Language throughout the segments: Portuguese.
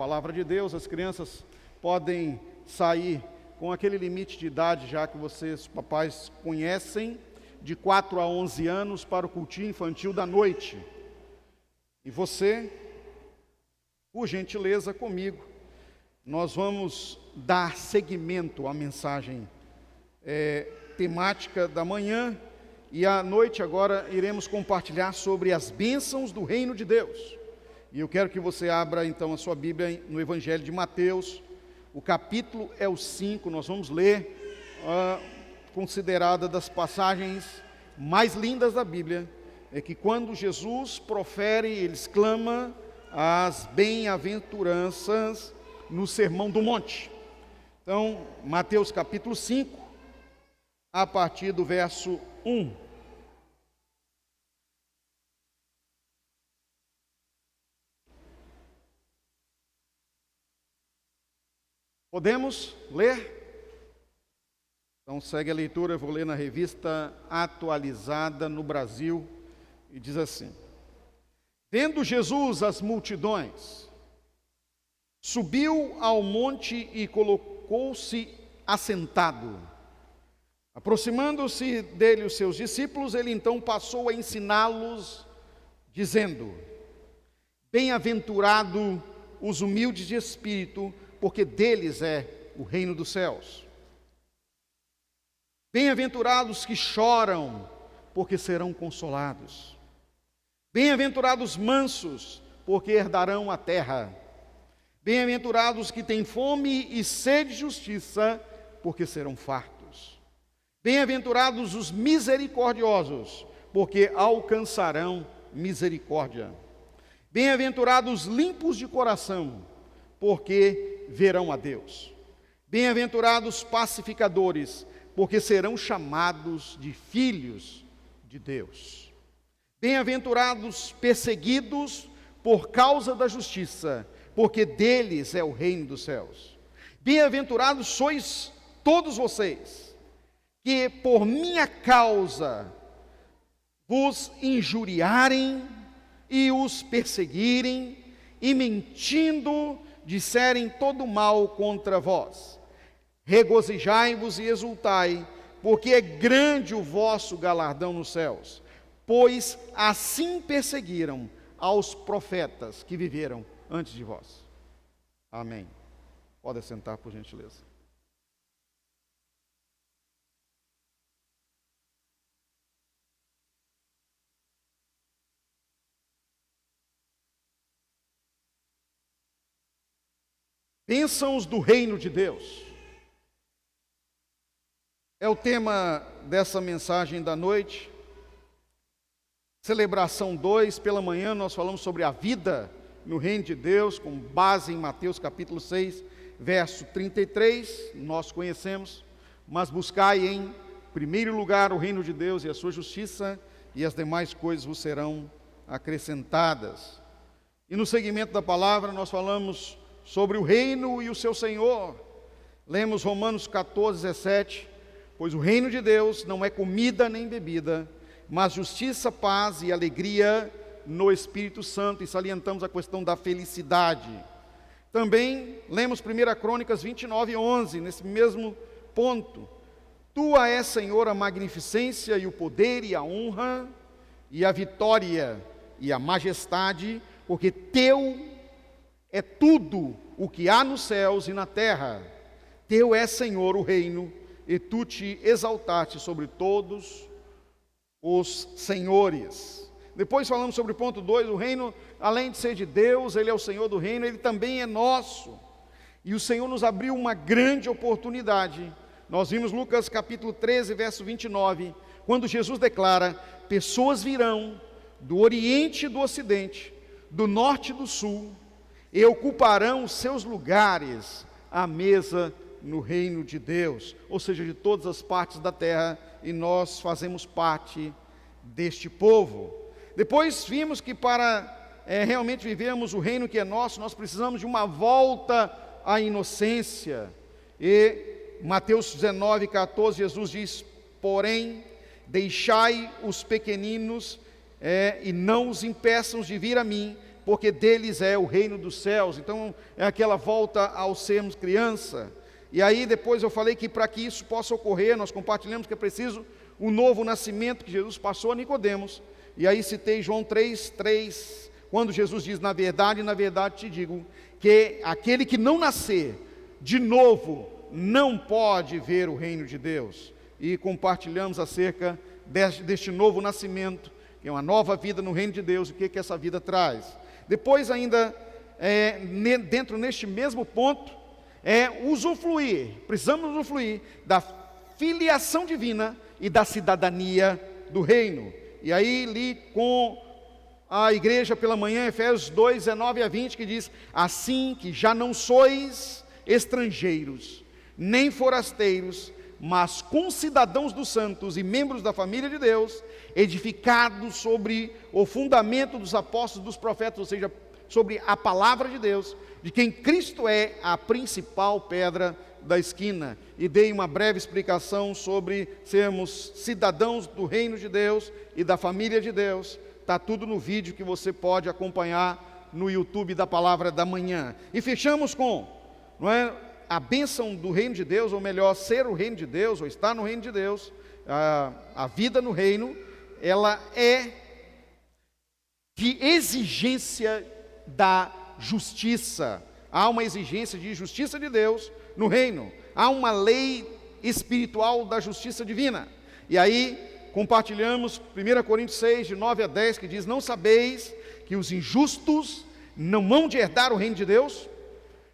Palavra de Deus. As crianças podem sair com aquele limite de idade, já que vocês, papais, conhecem, de 4 a 11 anos para o cultinho infantil da noite. E você, por gentileza, comigo, nós vamos dar seguimento à mensagem temática da manhã, e à noite agora iremos compartilhar sobre as bênçãos do reino de Deus. E eu quero que você abra então a sua Bíblia no Evangelho de Mateus. O capítulo é o 5, nós vamos ler considerada das passagens mais lindas da Bíblia, é que quando Jesus profere, ele exclama as bem-aventuranças no Sermão do Monte. Então, Mateus capítulo 5, a partir do verso 1. Podemos ler? Então segue a leitura, eu vou ler na revista atualizada no Brasil, e diz assim: Vendo Jesus as multidões, subiu ao monte e colocou-se assentado. Aproximando-se dele os seus discípulos, ele então passou a ensiná-los, dizendo: Bem-aventurado os humildes de espírito, porque deles é o reino dos céus. Bem-aventurados que choram, porque serão consolados. Bem-aventurados mansos, porque herdarão a terra. Bem-aventurados que têm fome e sede de justiça, porque serão fartos. Bem-aventurados os misericordiosos, porque alcançarão misericórdia. Bem-aventurados limpos de coração, porque verão a Deus. Bem-aventurados pacificadores, porque serão chamados de filhos de Deus. Bem-aventurados perseguidos por causa da justiça, porque deles é o reino dos céus. Bem-aventurados sois todos vocês, que por minha causa vos injuriarem e os perseguirem, e mentindo disserem todo mal contra vós. Regozijai-vos e exultai, porque é grande o vosso galardão nos céus, pois assim perseguiram aos profetas que viveram antes de vós. Amém. Pode sentar, por gentileza. Bênçãos do reino de Deus. É o tema dessa mensagem da noite. Celebração 2, pela manhã nós falamos sobre a vida no reino de Deus, com base em Mateus capítulo 6, verso 33, nós conhecemos. Mas buscai em primeiro lugar o reino de Deus e a sua justiça, e as demais coisas vos serão acrescentadas. E no segmento da palavra nós falamos sobre o reino e o seu Senhor. Lemos Romanos 14, 17, pois o reino de Deus não é comida nem bebida, mas justiça, paz e alegria no Espírito Santo, e salientamos a questão da felicidade. Também lemos 1 Crônicas 29, 11, nesse mesmo ponto. Tua é, Senhor, a magnificência e o poder e a honra e a vitória e a majestade, porque teu é tudo o que há nos céus e na terra. Teu é, Senhor, o reino, e tu te exaltaste sobre todos os senhores. Depois falamos sobre o ponto 2, o reino, além de ser de Deus, ele é o Senhor do reino, ele também é nosso. E o Senhor nos abriu uma grande oportunidade. Nós vimos Lucas capítulo 13, verso 29, quando Jesus declara: pessoas virão do Oriente e do Ocidente, do Norte e do Sul, e ocuparão os seus lugares à mesa no reino de Deus, ou seja, de todas as partes da terra, e nós fazemos parte deste povo. Depois vimos que para realmente vivermos o reino que é nosso, nós precisamos de uma volta à inocência, e Mateus 19, 14, Jesus diz: porém, deixai os pequeninos e não os impeçam de vir a mim, porque deles é o reino dos céus. Então é aquela volta ao sermos criança. E aí depois eu falei que para que isso possa ocorrer, nós compartilhamos que é preciso o novo nascimento que Jesus passou a Nicodemos. E aí citei João 3:3, quando Jesus diz: na verdade te digo, que aquele que não nascer de novo não pode ver o reino de Deus. E compartilhamos acerca deste novo nascimento, que é uma nova vida no reino de Deus, e o que essa vida traz. Depois ainda, dentro neste mesmo ponto, precisamos usufruir da filiação divina e da cidadania do reino. E aí li com a igreja pela manhã, Efésios 2:19-20, que diz: assim que já não sois estrangeiros, nem forasteiros, mas concidadãos dos santos e membros da família de Deus, edificados sobre o fundamento dos apóstolos e dos profetas, ou seja, sobre a palavra de Deus, de quem Cristo é a principal pedra da esquina. E dei uma breve explicação sobre sermos cidadãos do reino de Deus e da família de Deus. Está tudo no vídeo que você pode acompanhar no YouTube da Palavra da Manhã. E fechamos com, a bênção do reino de Deus, ou melhor, ser o reino de Deus, ou estar no reino de Deus. A vida no reino, ela é de exigência da justiça. Há uma exigência de justiça de Deus no reino. Há uma lei espiritual da justiça divina. E aí compartilhamos 1 Coríntios 6:9-10, que diz: não sabeis que os injustos não hão de herdar o reino de Deus?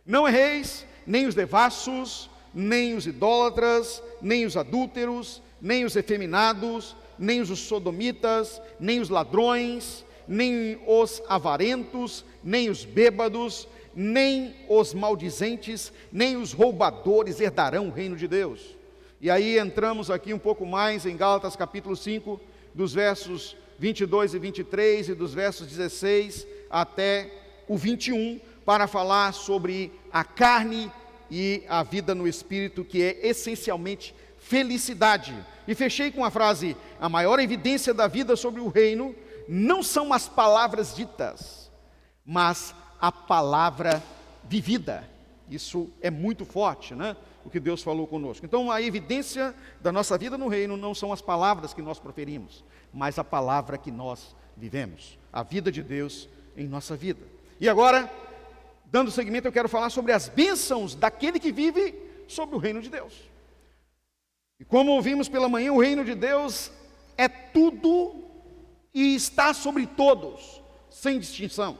Não erreis, nem os devassos, nem os idólatras, nem os adúlteros, nem os efeminados, nem os sodomitas, nem os ladrões, nem os avarentos, nem os bêbados, nem os maldizentes, nem os roubadores herdarão o reino de Deus. E aí entramos aqui um pouco mais em Gálatas capítulo 5, dos versos 22 e 23 e dos versos 16 até o 21, para falar sobre a carne e a vida no Espírito, que é essencialmente felicidade. E fechei com a frase: a maior evidência da vida sobre o reino não são as palavras ditas, mas a palavra vivida. Isso é muito forte, o que Deus falou conosco. Então a evidência da nossa vida no reino não são as palavras que nós proferimos, mas a palavra que nós vivemos, a vida de Deus em nossa vida. E agora, dando seguimento, eu quero falar sobre as bênçãos daquele que vive sobre o reino de Deus. E como ouvimos pela manhã, o reino de Deus é tudo e está sobre todos, sem distinção.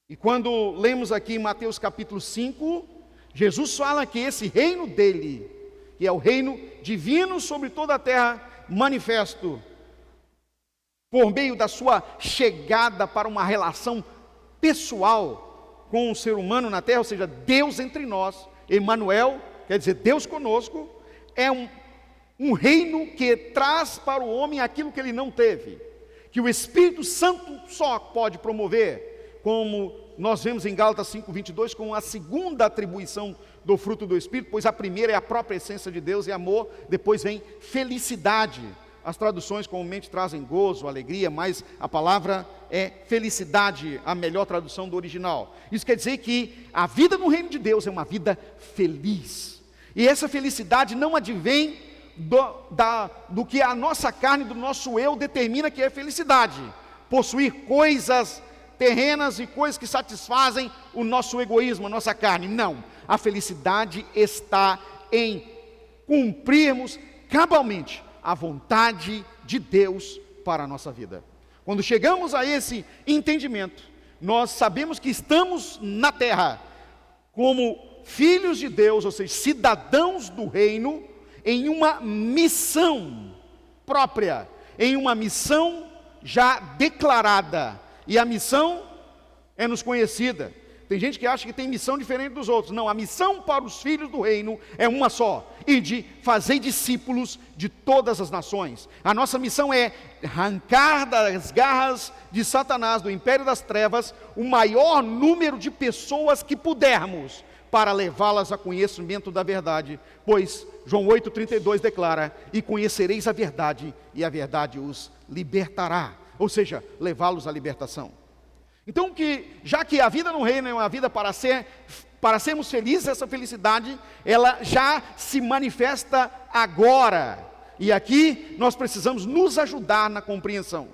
E quando lemos aqui em Mateus capítulo 5, Jesus fala que esse reino dele, que é o reino divino sobre toda a terra, manifesto por meio da sua chegada para uma relação pessoal com o ser humano na terra, ou seja, Deus entre nós. Emmanuel, quer dizer Deus conosco, é um reino que traz para o homem aquilo que ele não teve, que o Espírito Santo só pode promover, como nós vemos em Gálatas 5:22, com a segunda atribuição do fruto do Espírito, pois a primeira é a própria essência de Deus e amor, depois vem felicidade. As traduções comumente trazem gozo, alegria, mas a palavra é felicidade, a melhor tradução do original. Isso quer dizer que a vida no reino de Deus é uma vida feliz. E essa felicidade não advém do que a nossa carne, do nosso eu determina que é felicidade. Possuir coisas terrenas e coisas que satisfazem o nosso egoísmo, a nossa carne. Não. A felicidade está em cumprirmos cabalmente a vontade de Deus para a nossa vida. Quando chegamos a esse entendimento, nós sabemos que estamos na terra como filhos de Deus, ou seja, cidadãos do reino, em uma missão própria, em uma missão já declarada. E a missão é nos conhecida. Tem gente que acha que tem missão diferente dos outros. Não, a missão para os filhos do reino é uma só: e de fazer discípulos de todas as nações. A nossa missão é arrancar das garras de Satanás, do império das trevas, o maior número de pessoas que pudermos, para levá-las a conhecimento da verdade. Pois João 8,32 declara: e conhecereis a verdade, e a verdade os libertará. Ou seja, levá-los à libertação. Então, já que a vida no reino é uma vida para sermos felizes, essa felicidade, ela já se manifesta agora. E aqui nós precisamos nos ajudar na compreensão.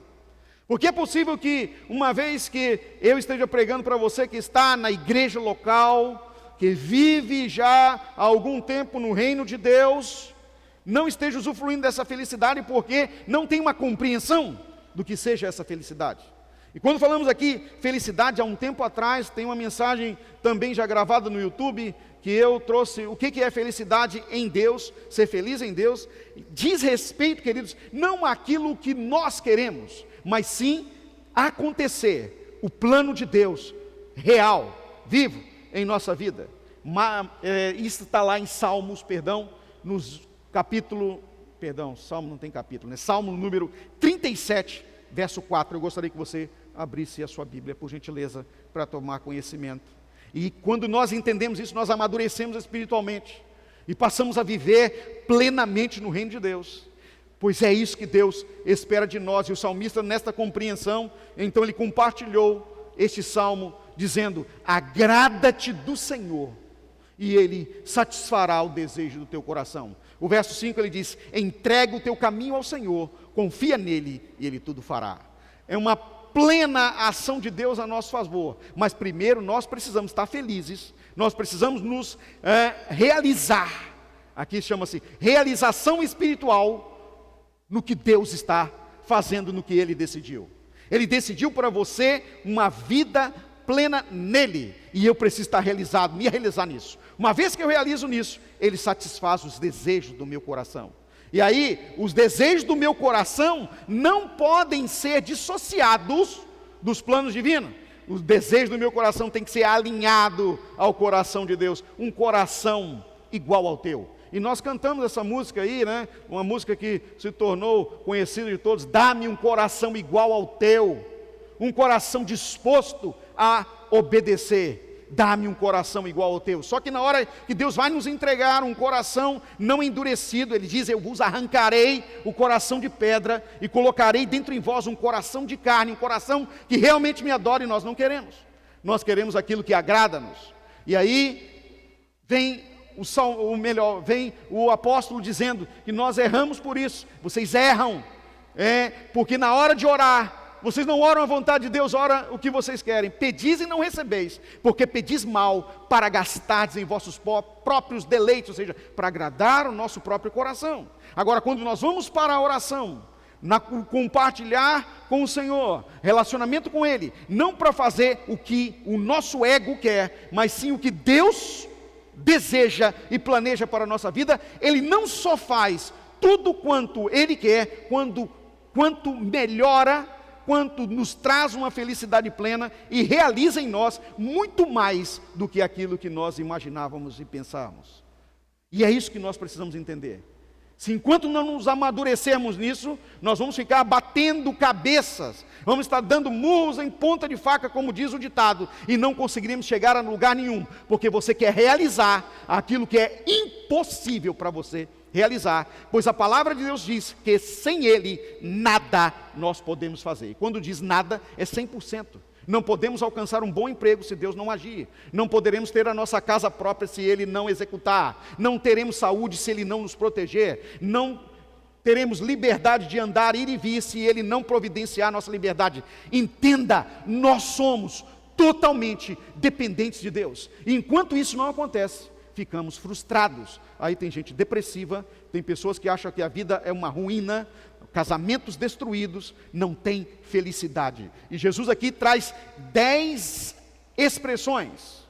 Porque é possível que, uma vez que eu esteja pregando para você que está na igreja local, que vive já há algum tempo no reino de Deus, não esteja usufruindo dessa felicidade porque não tem uma compreensão do que seja essa felicidade. E quando falamos aqui felicidade, há um tempo atrás, tem uma mensagem também já gravada no YouTube, que eu trouxe o que é felicidade em Deus, ser feliz em Deus. Diz respeito, queridos, não àquilo que nós queremos, mas sim acontecer o plano de Deus, real, vivo em nossa vida. Isso está lá em Salmos, Salmo não tem capítulo, né? Salmo número 37, verso 4, eu gostaria que você abrisse a sua Bíblia, por gentileza, para tomar conhecimento. E quando nós entendemos isso, nós amadurecemos espiritualmente e passamos a viver plenamente no reino de Deus, pois é isso que Deus espera de nós. E o salmista, nesta compreensão, então ele compartilhou este salmo, dizendo: agrada-te do Senhor, e Ele satisfará o desejo do teu coração. O verso 5 ele diz: entrega o teu caminho ao Senhor, confia nele e Ele tudo fará. É uma plena ação de Deus a nosso favor, mas primeiro nós precisamos estar felizes, nós precisamos nos realizar, aqui chama-se realização espiritual, no que Deus está fazendo, no que Ele decidiu. Ele decidiu para você uma vida plena nele, e eu preciso estar realizado, me realizar nisso. Uma vez que eu realizo nisso, Ele satisfaz os desejos do meu coração. E aí, os desejos do meu coração não podem ser dissociados dos planos divinos. Os desejos do meu coração têm que ser alinhados ao coração de Deus, um coração igual ao teu. E nós cantamos essa música aí, né? Uma música que se tornou conhecida de todos: dá-me um coração igual ao teu, um coração disposto a obedecer. Dá-me um coração igual ao teu. Só que na hora que Deus vai nos entregar um coração não endurecido, Ele diz: eu vos arrancarei o coração de pedra e colocarei dentro em vós um coração de carne, um coração que realmente me adora. E nós não queremos. Nós queremos aquilo que agrada-nos. E aí vem vem o apóstolo dizendo que nós erramos por isso. Vocês erram, porque na hora de orar, vocês não oram a vontade de Deus, oram o que vocês querem. Pedis e não recebeis, porque pedis mal, para gastardes em vossos próprios deleites, ou seja, para agradar o nosso próprio coração. Agora, quando nós vamos para a oração, compartilhar com o Senhor, relacionamento com Ele, não para fazer o que o nosso ego quer, mas sim o que Deus deseja e planeja para a nossa vida, Ele não só faz tudo quanto Ele quer, quanto melhora, quanto nos traz uma felicidade plena e realiza em nós muito mais do que aquilo que nós imaginávamos e pensávamos. E é isso que nós precisamos entender. Se enquanto não nos amadurecermos nisso, nós vamos ficar batendo cabeças, vamos estar dando murros em ponta de faca, como diz o ditado, e não conseguiremos chegar a lugar nenhum, porque você quer realizar aquilo que é impossível para você realizar, pois a palavra de Deus diz que sem Ele nada nós podemos fazer. E quando diz nada, é 100%. Não podemos alcançar um bom emprego se Deus não agir. Não poderemos ter a nossa casa própria se Ele não executar. Não teremos saúde se Ele não nos proteger. Não teremos liberdade de andar, ir e vir, se Ele não providenciar a nossa liberdade. Entenda, nós somos totalmente dependentes de Deus. E enquanto isso não acontece, ficamos frustrados. Aí tem gente depressiva, tem pessoas que acham que a vida é uma ruína, casamentos destruídos, não tem felicidade. E Jesus aqui traz 10 expressões,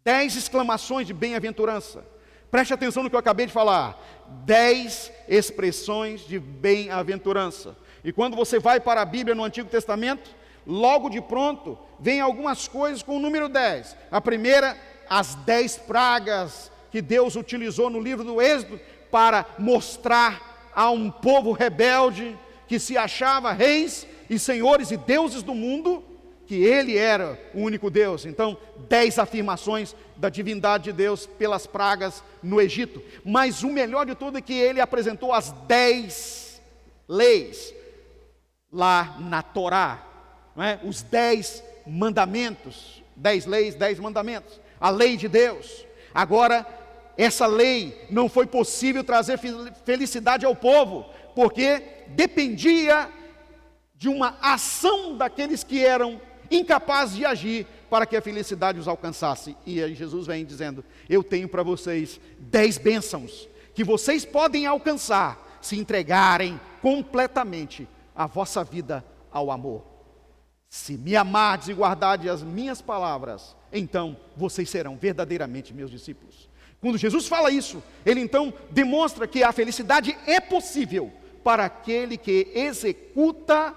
10 exclamações de bem-aventurança. Preste atenção no que eu acabei de falar. 10 expressões de bem-aventurança. E quando você vai para a Bíblia no Antigo Testamento, logo de pronto, vem algumas coisas com o número 10. A primeira, as 10 pragas que Deus utilizou no livro do Êxodo para mostrar a um povo rebelde que se achava reis e senhores e deuses do mundo, que Ele era o único Deus. Então, 10 afirmações da divindade de Deus pelas pragas no Egito. Mas o melhor de tudo é que Ele apresentou as 10 leis lá na Torá, não é? Os 10 mandamentos, 10 leis, 10 mandamentos, a lei de Deus. Agora, essa lei não foi possível trazer felicidade ao povo, porque dependia de uma ação daqueles que eram incapazes de agir para que a felicidade os alcançasse. E aí Jesus vem dizendo: eu tenho para vocês 10 bênçãos que vocês podem alcançar se entregarem completamente a vossa vida ao amor. Se me amardes e guardardes as minhas palavras, então vocês serão verdadeiramente meus discípulos. Quando Jesus fala isso, ele então demonstra que a felicidade é possível para aquele que executa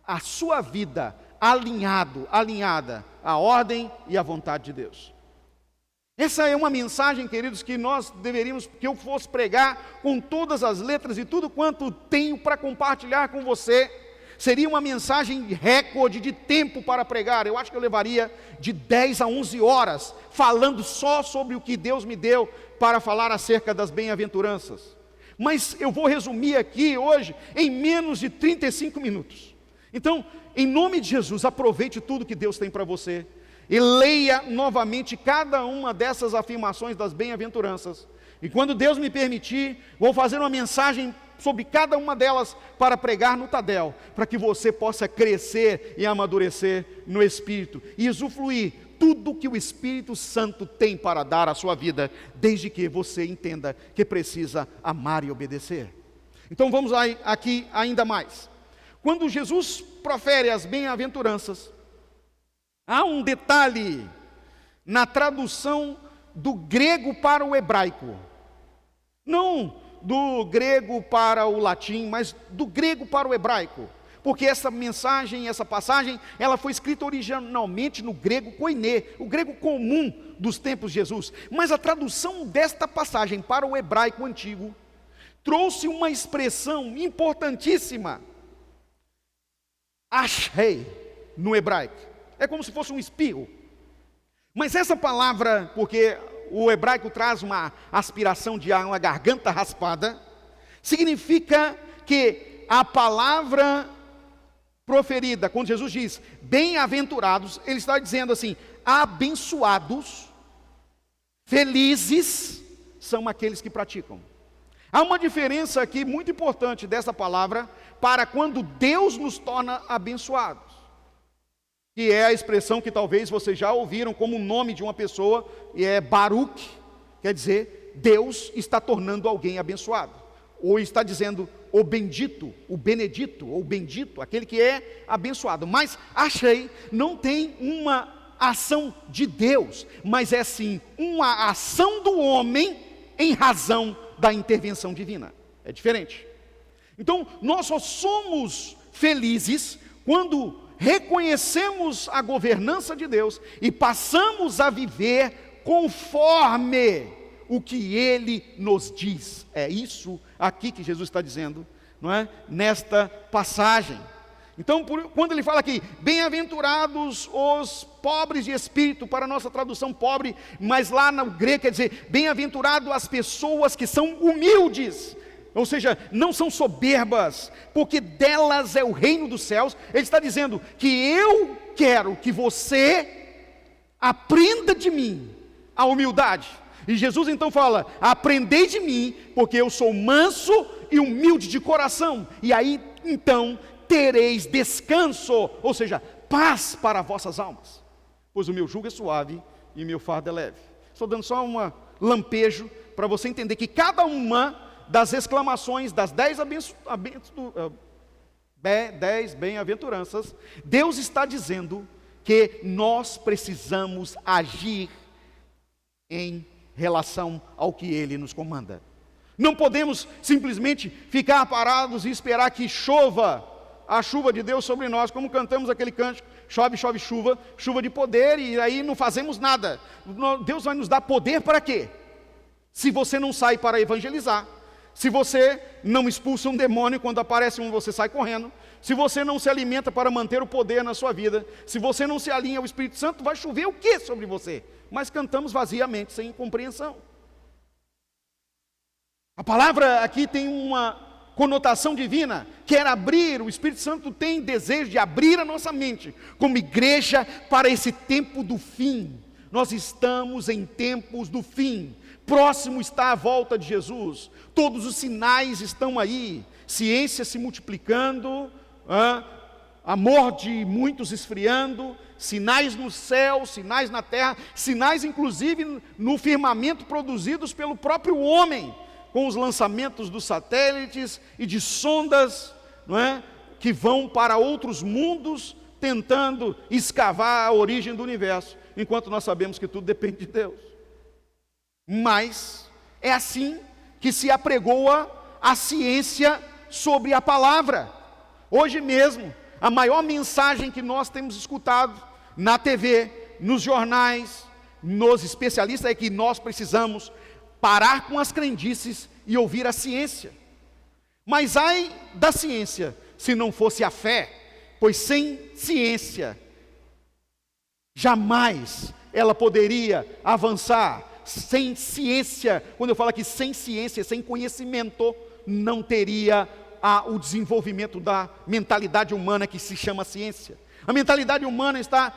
a sua vida alinhada à ordem e à vontade de Deus. Essa é uma mensagem, queridos, que que eu fosse pregar com todas as letras e tudo quanto tenho para compartilhar com você. Seria uma mensagem recorde de tempo para pregar. Eu acho que eu levaria de 10 a 11 horas falando só sobre o que Deus me deu para falar acerca das bem-aventuranças. Mas eu vou resumir aqui hoje em menos de 35 minutos. Então, em nome de Jesus, aproveite tudo que Deus tem para você e leia novamente cada uma dessas afirmações das bem-aventuranças. E quando Deus me permitir, vou fazer uma mensagem sobre cada uma delas para pregar no Tadel, para que você possa crescer e amadurecer no Espírito e usufruir tudo que o Espírito Santo tem para dar à sua vida, desde que você entenda que precisa amar e obedecer. Então vamos lá aqui ainda mais. Quando Jesus profere as bem-aventuranças, há um detalhe na tradução do grego para o hebraico. Não do grego para o latim, mas do grego para o hebraico. Porque essa mensagem, essa passagem, ela foi escrita originalmente no grego koiné, o grego comum dos tempos de Jesus. Mas a tradução desta passagem para o hebraico antigo trouxe uma expressão importantíssima. Ashei, no hebraico. É como se fosse um espirro. Mas essa palavra, porque o hebraico traz uma aspiração de ar, uma garganta raspada, significa que a palavra proferida, quando Jesus diz bem-aventurados, ele está dizendo assim: abençoados, felizes são aqueles que praticam. Há uma diferença aqui muito importante dessa palavra para quando Deus nos torna abençoados, que é a expressão que talvez vocês já ouviram como o nome de uma pessoa, e é Baruch, quer dizer, Deus está tornando alguém abençoado, ou está dizendo o bendito, o benedito, ou bendito, aquele que é abençoado. Mas achei, não tem uma ação de Deus, mas é sim uma ação do homem em razão da intervenção divina. É diferente. Então, nós só somos felizes quando reconhecemos a governança de Deus e passamos a viver conforme o que Ele nos diz. É isso aqui que Jesus está dizendo, não é? Nesta passagem. Então, quando ele fala aqui, bem-aventurados os pobres de espírito, para a nossa tradução pobre, mas lá no grego quer dizer, bem-aventurado as pessoas que são humildes, ou seja, não são soberbas, porque delas é o reino dos céus. Ele está dizendo que eu quero que você aprenda de mim a humildade. E Jesus então fala, aprendei de mim, porque eu sou manso e humilde de coração, e aí então tereis descanso, ou seja, paz para vossas almas, pois o meu jugo é suave e o meu fardo é leve. Estou dando só um lampejo para você entender que cada uma das exclamações das 10 bem-aventuranças, Deus está dizendo que nós precisamos agir em relação ao que Ele nos comanda. Não podemos simplesmente ficar parados e esperar que chova a chuva de Deus sobre nós, como cantamos aquele cântico, chove, chove, chuva, chuva de poder, e aí não fazemos nada. Deus vai nos dar poder para quê? Se você não sai para evangelizar, se você não expulsa um demônio quando aparece um, você sai correndo, se você não se alimenta para manter o poder na sua vida, se você não se alinha ao Espírito Santo, vai chover o que sobre você? Mas cantamos vaziamente, sem compreensão. A palavra aqui tem conotação divina, quer abrir, o Espírito Santo tem desejo de abrir a nossa mente, como igreja, para esse tempo do fim. Nós estamos em tempos do fim, próximo está a volta de Jesus, todos os sinais estão aí, ciência se multiplicando, amor de muitos esfriando, sinais no céu, sinais na terra, sinais inclusive no firmamento produzidos pelo próprio homem, com os lançamentos dos satélites e de sondas, não é? Que vão para outros mundos, tentando escavar a origem do universo, enquanto nós sabemos que tudo depende de Deus. Mas é assim que se apregoa a ciência sobre a palavra. Hoje mesmo, a maior mensagem que nós temos escutado na TV, nos jornais, nos especialistas, é que nós precisamos parar com as crendices e ouvir a ciência. Mas ai da ciência, se não fosse a fé, pois sem ciência, jamais ela poderia avançar. Sem ciência, quando eu falo aqui sem ciência, sem conhecimento, não teria o desenvolvimento da mentalidade humana que se chama ciência. A mentalidade humana está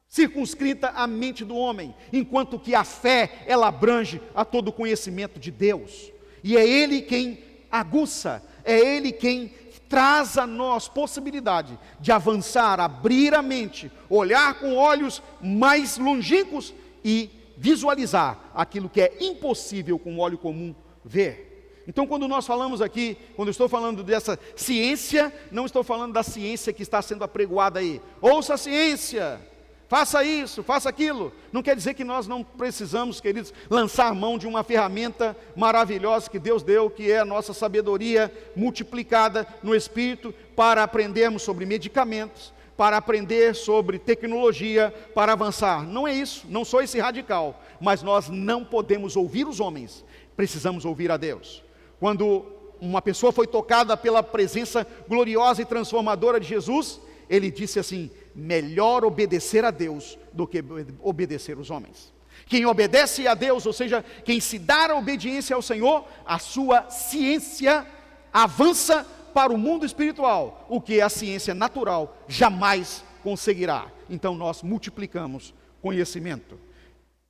circunscrita à mente do homem, enquanto que a fé, ela abrange a todo o conhecimento de Deus, e é Ele quem aguça, é Ele quem traz a nós possibilidade de avançar, abrir a mente, olhar com olhos mais longínquos e visualizar aquilo que é impossível com o olho comum ver. Então, quando nós falamos aqui, quando eu estou falando dessa ciência, não estou falando da ciência que está sendo apregoada aí. Ouça a ciência, faça isso, faça aquilo. Não quer dizer que nós não precisamos, queridos, lançar mão de uma ferramenta maravilhosa que Deus deu, que é a nossa sabedoria multiplicada no Espírito, para aprendermos sobre medicamentos, para aprender sobre tecnologia, para avançar. Não é isso, não sou esse radical, mas nós não podemos ouvir os homens, precisamos ouvir a Deus. Quando uma pessoa foi tocada pela presença gloriosa e transformadora de Jesus, ele disse assim: melhor obedecer a Deus do que obedecer os homens. Quem obedece a Deus, ou seja, quem se dá a obediência ao Senhor, a sua ciência avança para o mundo espiritual, o que a ciência natural jamais conseguirá. Então nós multiplicamos conhecimento.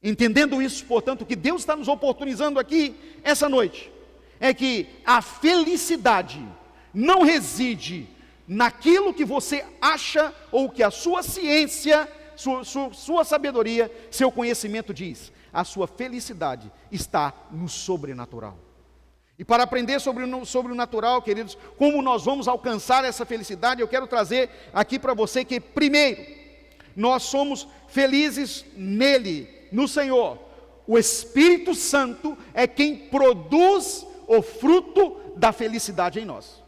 Entendendo isso, portanto, que Deus está nos oportunizando aqui essa noite, é que a felicidade não reside naquilo que você acha ou que a sua ciência, sua sabedoria, seu conhecimento diz. A sua felicidade está no sobrenatural. E para aprender sobre o natural, queridos, como nós vamos alcançar essa felicidade, eu quero trazer aqui para você que, primeiro, nós somos felizes nele, no Senhor. O Espírito Santo é quem produz o fruto da felicidade em nós.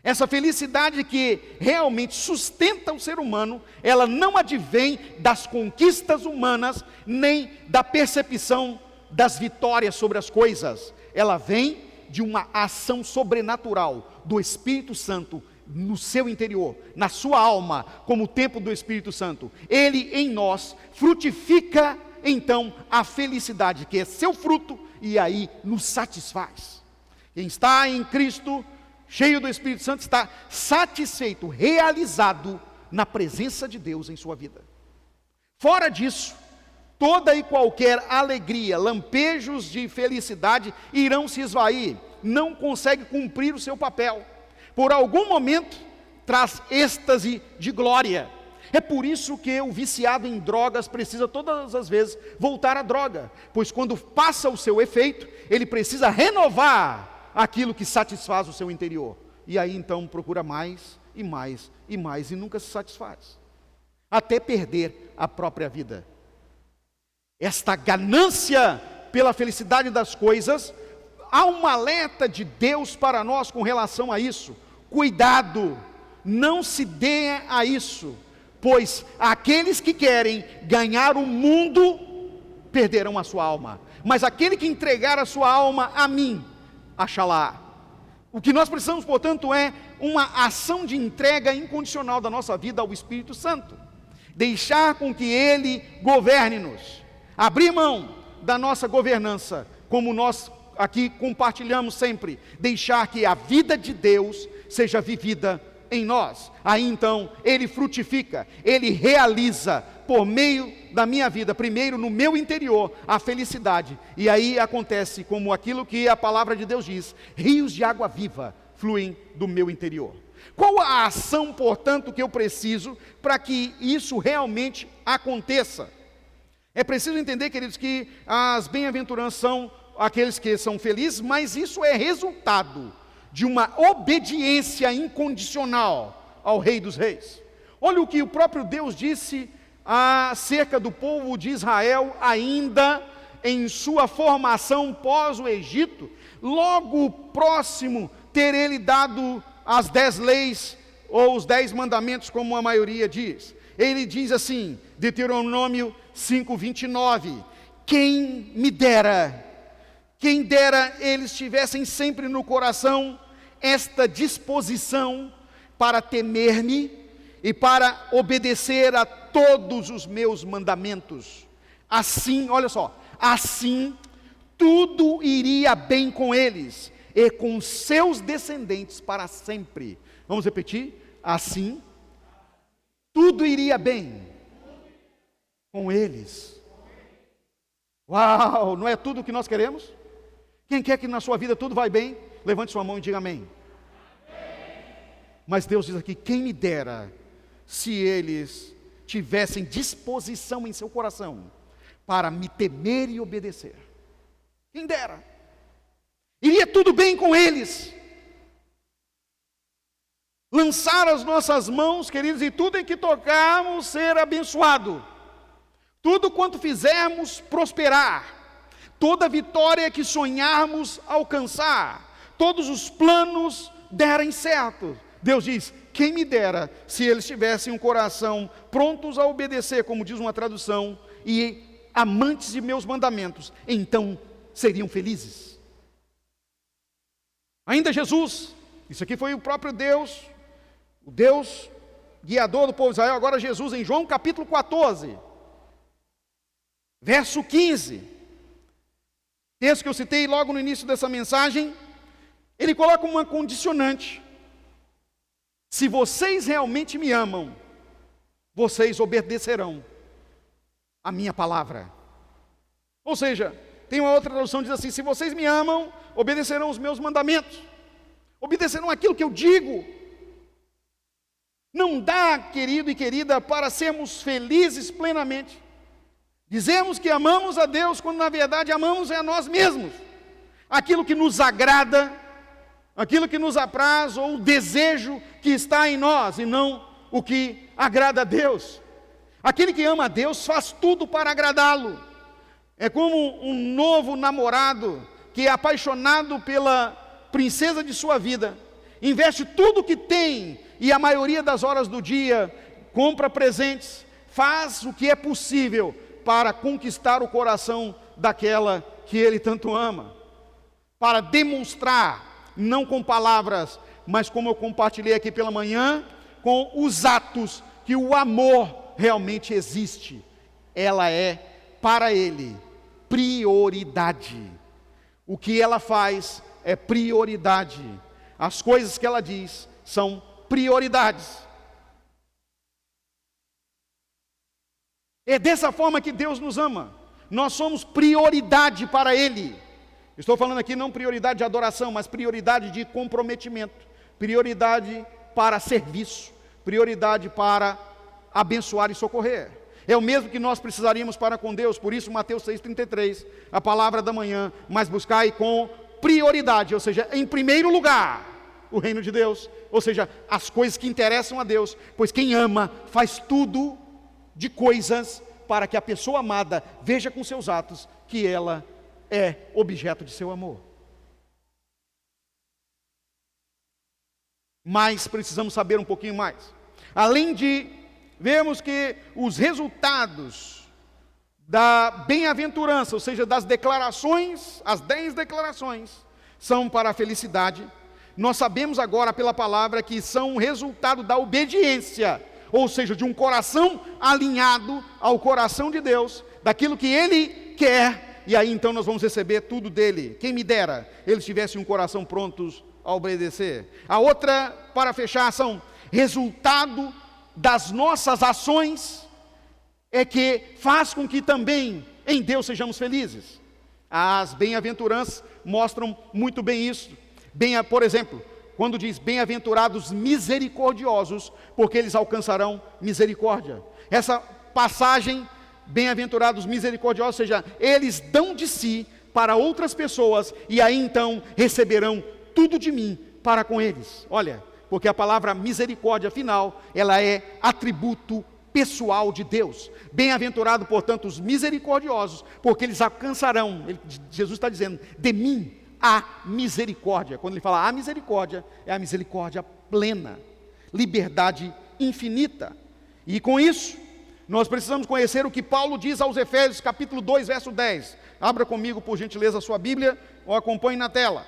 Essa felicidade que realmente sustenta o ser humano, ela não advém das conquistas humanas, nem da percepção das vitórias sobre as coisas. Ela vem de uma ação sobrenatural do Espírito Santo no seu interior, na sua alma, como o templo do Espírito Santo. Ele em nós frutifica então a felicidade que é seu fruto, e aí nos satisfaz. Quem está em Cristo, cheio do Espírito Santo, está satisfeito, realizado na presença de Deus em sua vida. Fora disso, toda e qualquer alegria, lampejos de felicidade irão se esvair, não consegue cumprir o seu papel. Por algum momento, traz êxtase de glória. É por isso que o viciado em drogas precisa todas as vezes voltar à droga, pois quando passa o seu efeito, ele precisa renovar aquilo que satisfaz o seu interior, e aí então procura mais, e mais, e mais, e nunca se satisfaz, até perder a própria vida. Esta ganância pela felicidade das coisas, há um alerta de Deus para nós com relação a isso. Cuidado, não se dê a isso, pois aqueles que querem ganhar o mundo, perderão a sua alma, mas aquele que entregar a sua alma a mim, achará. O que nós precisamos, portanto, é uma ação de entrega incondicional da nossa vida ao Espírito Santo, deixar com que Ele governe-nos, abrir mão da nossa governança, como nós aqui compartilhamos sempre, deixar que a vida de Deus seja vivida em nós. Aí então, Ele frutifica, Ele realiza por meio da minha vida, primeiro no meu interior, a felicidade. E aí acontece como aquilo que a palavra de Deus diz: rios de água viva fluem do meu interior. Qual a ação, portanto, que eu preciso para que isso realmente aconteça? É preciso entender, queridos, que as bem-aventuranças são aqueles que são felizes, mas isso é resultado de uma obediência incondicional ao Rei dos Reis. Olha o que o próprio Deus disse acerca do povo de Israel, ainda em sua formação pós o Egito, logo próximo ter ele dado as 10 leis, ou os 10 mandamentos, como a maioria diz. Ele diz assim, Deuteronômio 5:29, quem dera eles tivessem sempre no coração esta disposição para temer-me e para obedecer a todos os meus mandamentos. Assim, olha só, assim tudo iria bem com eles e com seus descendentes para sempre. Vamos repetir? Assim tudo iria bem com eles. Uau, não é tudo o que nós queremos? Quem quer que na sua vida tudo vai bem? Levante sua mão e diga amém. Mas Deus diz aqui, quem me dera se eles tivessem disposição em seu coração para me temer e obedecer. Quem dera. Iria tudo bem com eles. Lançar as nossas mãos, queridos, e tudo em que tocarmos ser abençoado. Tudo quanto fizermos prosperar. Toda vitória que sonharmos alcançar. Todos os planos derem certo. Deus diz, quem me dera se eles tivessem um coração prontos a obedecer, como diz uma tradução, e amantes de meus mandamentos, então seriam felizes. Ainda Jesus, isso aqui foi o próprio Deus, o Deus guiador do povo de Israel, agora Jesus em João capítulo 14, verso 15, texto que eu citei logo no início dessa mensagem, ele coloca uma condicionante: se vocês realmente me amam, vocês obedecerão a minha palavra. Ou seja, tem uma outra tradução que diz assim: se vocês me amam, obedecerão os meus mandamentos, obedecerão aquilo que eu digo. Não dá, querido e querida, para sermos felizes plenamente. Dizemos que amamos a Deus, quando na verdade amamos a nós mesmos. Aquilo que nos agrada, aquilo que nos apraz, ou o desejo que está em nós, e não o que agrada a Deus. Aquele que ama a Deus faz tudo para agradá-lo. É como um novo namorado que é apaixonado pela princesa de sua vida, investe tudo o que tem, e a maioria das horas do dia, compra presentes, faz o que é possível para conquistar o coração daquela que ele tanto ama, para demonstrar, não com palavras, mas como eu compartilhei aqui pela manhã, com os atos, que o amor realmente existe. Ela é, para ele, prioridade. O que ela faz é prioridade. As coisas que ela diz são prioridades. É dessa forma que Deus nos ama. Nós somos prioridade para Ele. Estou falando aqui não prioridade de adoração, mas prioridade de comprometimento, prioridade para serviço, prioridade para abençoar e socorrer. É o mesmo que nós precisaríamos para com Deus. Por isso Mateus 6,33, a palavra da manhã: mas buscai com prioridade, ou seja, em primeiro lugar, o reino de Deus, ou seja, as coisas que interessam a Deus, pois quem ama faz tudo de coisas para que a pessoa amada veja com seus atos que ela é objeto de seu amor. Mas precisamos saber um pouquinho mais. Além de vermos que os resultados da bem-aventurança, ou seja, das declarações, as 10 declarações, são para a felicidade, nós sabemos agora pela palavra que são resultado da obediência, ou seja, de um coração alinhado ao coração de Deus, daquilo que Ele quer, e aí então nós vamos receber tudo dele. Quem me dera eles tivessem um coração prontos a obedecer. A outra, para fechar, são resultado das nossas ações, é que faz com que também em Deus sejamos felizes. As bem-aventuranças mostram muito bem isso. Por exemplo, quando diz bem-aventurados misericordiosos, porque eles alcançarão misericórdia. Essa passagem, bem-aventurados misericordiosos, ou seja, eles dão de si para outras pessoas, e aí então receberão tudo de mim para com eles. Olha, porque a palavra misericórdia, afinal, ela é atributo pessoal de Deus. Bem-aventurado, portanto, os misericordiosos, porque eles alcançarão, Jesus está dizendo, de mim a misericórdia. Quando ele fala a misericórdia, é a misericórdia plena, liberdade infinita. E com isso, nós precisamos conhecer o que Paulo diz aos Efésios, capítulo 2, verso 10. Abra comigo, por gentileza, a sua Bíblia, ou acompanhe na tela.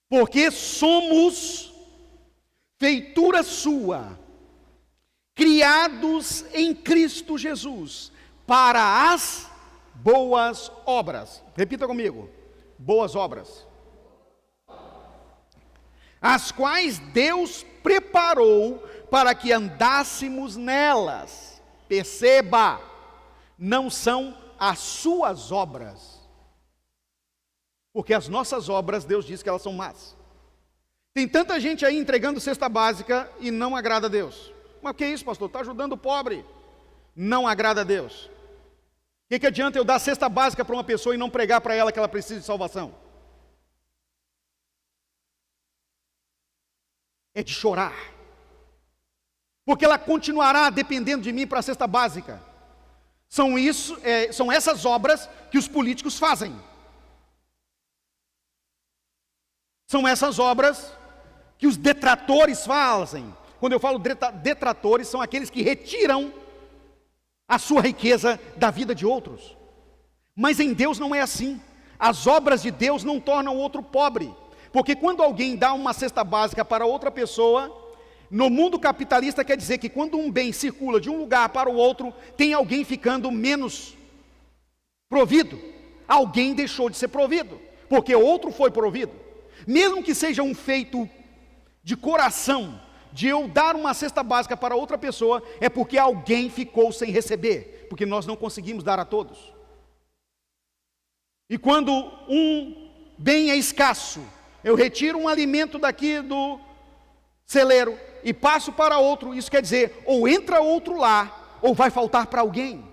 Porque somos feitura sua, criados em Cristo Jesus, para as boas obras. Repita comigo: boas obras, as quais Deus preparou para que andássemos nelas. Perceba, não são as suas obras, porque as nossas obras, Deus diz que elas são más. Tem tanta gente aí entregando cesta básica e não agrada a Deus. Mas que é isso, pastor? Está ajudando o pobre. Não agrada a Deus. O que adianta eu dar cesta básica para uma pessoa e não pregar para ela que ela precisa de salvação? É de chorar. Porque ela continuará dependendo de mim para a cesta básica. São essas obras que os políticos fazem. São essas obras que os detratores fazem. Quando eu falo detratores, são aqueles que retiram a sua riqueza da vida de outros. Mas em Deus não é assim. As obras de Deus não tornam o outro pobre. Porque quando alguém dá uma cesta básica para outra pessoa, no mundo capitalista quer dizer que quando um bem circula de um lugar para o outro, tem alguém ficando menos provido. Alguém deixou de ser provido, porque outro foi provido. Mesmo que seja um feito de coração, de eu dar uma cesta básica para outra pessoa, é porque alguém ficou sem receber, porque nós não conseguimos dar a todos. E quando um bem é escasso, eu retiro um alimento daqui do celeiro e passo para outro, isso quer dizer, ou entra outro lá, ou vai faltar para alguém.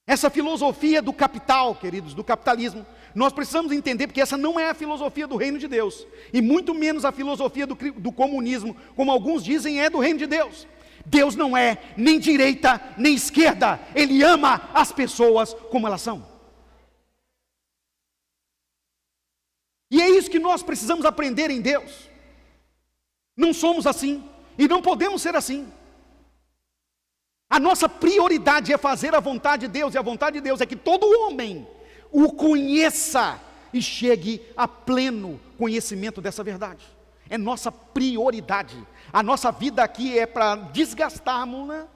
Essa filosofia do capital, queridos, do capitalismo, nós precisamos entender, porque essa não é a filosofia do reino de Deus, e muito menos a filosofia do comunismo, como alguns dizem, é do reino de Deus. Deus não é nem direita, nem esquerda, Ele ama as pessoas como elas são. E é isso que nós precisamos aprender em Deus. Não somos assim, e não podemos ser assim. A nossa prioridade é fazer a vontade de Deus, e a vontade de Deus é que todo homem o conheça e chegue a pleno conhecimento dessa verdade. É nossa prioridade. A nossa vida aqui é para desgastarmos-la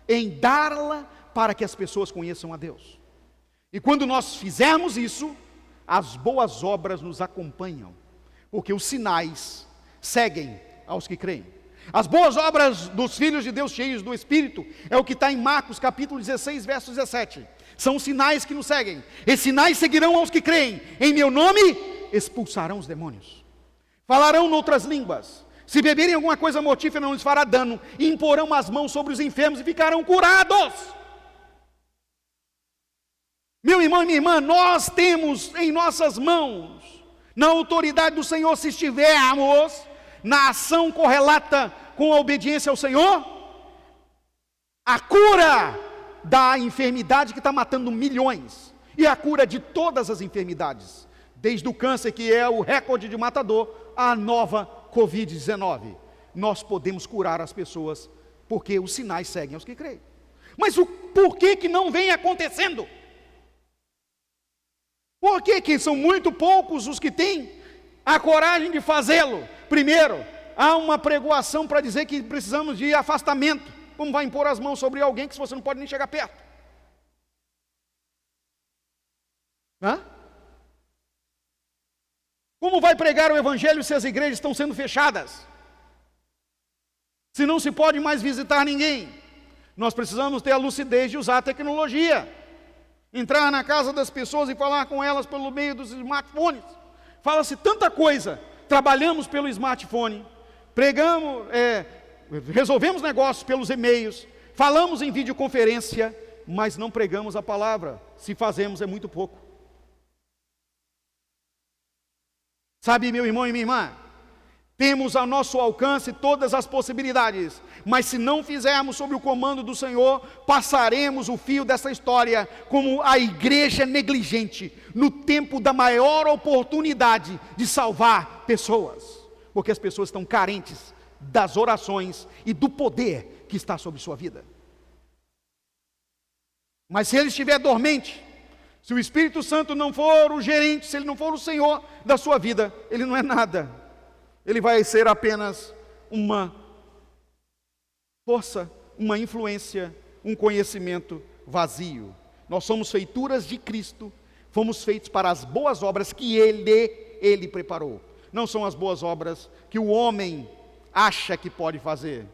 em dá-la para que as pessoas conheçam a Deus. E quando nós fizermos isso, as boas obras nos acompanham, porque os sinais seguem aos que creem. As boas obras dos filhos de Deus cheios do Espírito, é o que está em Marcos capítulo 16, verso 17. São os sinais que nos seguem. E sinais seguirão aos que creem. Em meu nome expulsarão os demônios. Falarão noutras línguas. Se beberem alguma coisa mortífera não lhes fará dano. E imporão as mãos sobre os enfermos e ficarão curados. Meu irmão e minha irmã, nós temos em nossas mãos, na autoridade do Senhor, se estivermos na ação correlata com a obediência ao Senhor, a cura da enfermidade que está matando milhões, e a cura de todas as enfermidades, desde o câncer, que é o recorde de matador, a nova Covid-19. Nós podemos curar as pessoas, porque os sinais seguem aos que creem. Mas por que não vem acontecendo? Por que são muito poucos os que têm a coragem de fazê-lo? Primeiro, há uma pregoação para dizer que precisamos de afastamento. Como vai impor as mãos sobre alguém que você não pode nem chegar perto? Como vai pregar o evangelho se as igrejas estão sendo fechadas? Se não se pode mais visitar ninguém? Nós precisamos ter a lucidez de usar a tecnologia. Entrar na casa das pessoas e falar com elas pelo meio dos smartphones. Fala-se tanta coisa. Trabalhamos pelo smartphone. Pregamos, resolvemos negócios pelos e-mails. Falamos em videoconferência, mas não pregamos a palavra. Se fazemos é muito pouco. Sabe, meu irmão e minha irmã, temos ao nosso alcance todas as possibilidades, mas se não fizermos sob o comando do Senhor, passaremos o fio dessa história como a igreja negligente, no tempo da maior oportunidade de salvar pessoas, porque as pessoas estão carentes das orações e do poder que está sobre sua vida. Mas se ele estiver dormente, se o Espírito Santo não for o gerente, se ele não for o Senhor da sua vida, ele não é nada. Ele vai ser apenas uma força, uma influência, um conhecimento vazio. Nós somos feituras de Cristo, fomos feitos para as boas obras que Ele preparou. Não são as boas obras que o homem acha que pode fazer.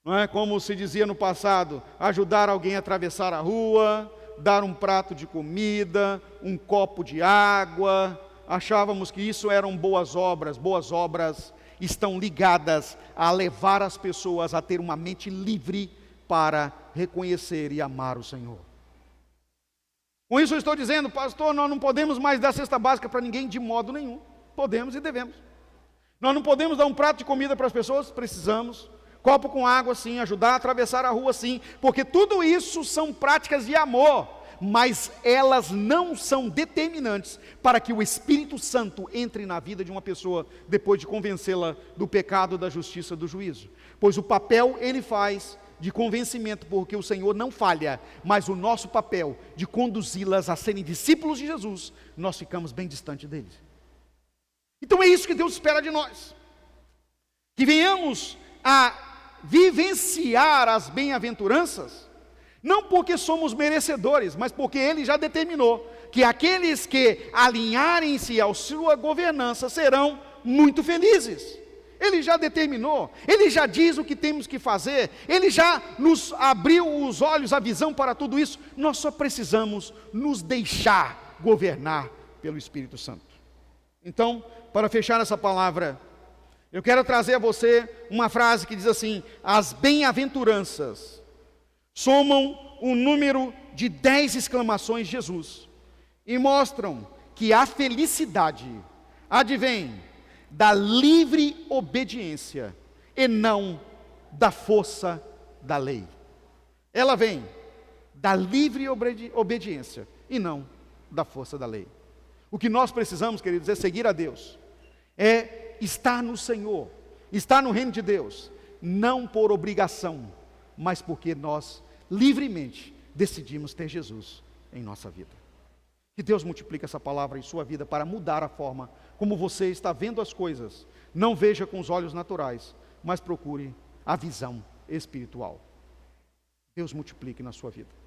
Não é como se dizia no passado, ajudar alguém a atravessar a rua, dar um prato de comida, um copo de água. Achávamos que isso eram boas obras. Boas obras estão ligadas a levar as pessoas a ter uma mente livre para reconhecer e amar o Senhor. Com isso eu estou dizendo, pastor, nós não podemos mais dar cesta básica para ninguém de modo nenhum. Podemos e devemos. Nós não podemos dar um prato de comida para as pessoas? Precisamos. Copo com água, sim. Ajudar a atravessar a rua, sim. Porque tudo isso são práticas de amor, mas elas não são determinantes para que o Espírito Santo entre na vida de uma pessoa depois de convencê-la do pecado, da justiça, do juízo. Pois o papel ele faz de convencimento, porque o Senhor não falha, mas o nosso papel de conduzi-las a serem discípulos de Jesus, nós ficamos bem distante deles. Então é isso que Deus espera de nós, que venhamos a vivenciar as bem-aventuranças, não porque somos merecedores, mas porque Ele já determinou que aqueles que alinharem-se à sua governança serão muito felizes. Ele já determinou, Ele já diz o que temos que fazer, Ele já nos abriu os olhos, a visão para tudo isso. Nós só precisamos nos deixar governar pelo Espírito Santo. Então, para fechar essa palavra, eu quero trazer a você uma frase que diz assim: as bem-aventuranças somam um número de 10 exclamações de Jesus e mostram que a felicidade advém da livre obediência e não da força da lei. Ela vem da livre obediência e não da força da lei. O que nós precisamos, queridos, é seguir a Deus, é estar no Senhor, estar no reino de Deus, não por obrigação, mas porque nós livremente decidimos ter Jesus em nossa vida. Que Deus multiplique essa palavra em sua vida para mudar a forma como você está vendo as coisas. Não veja com os olhos naturais, mas procure a visão espiritual. Deus multiplique na sua vida.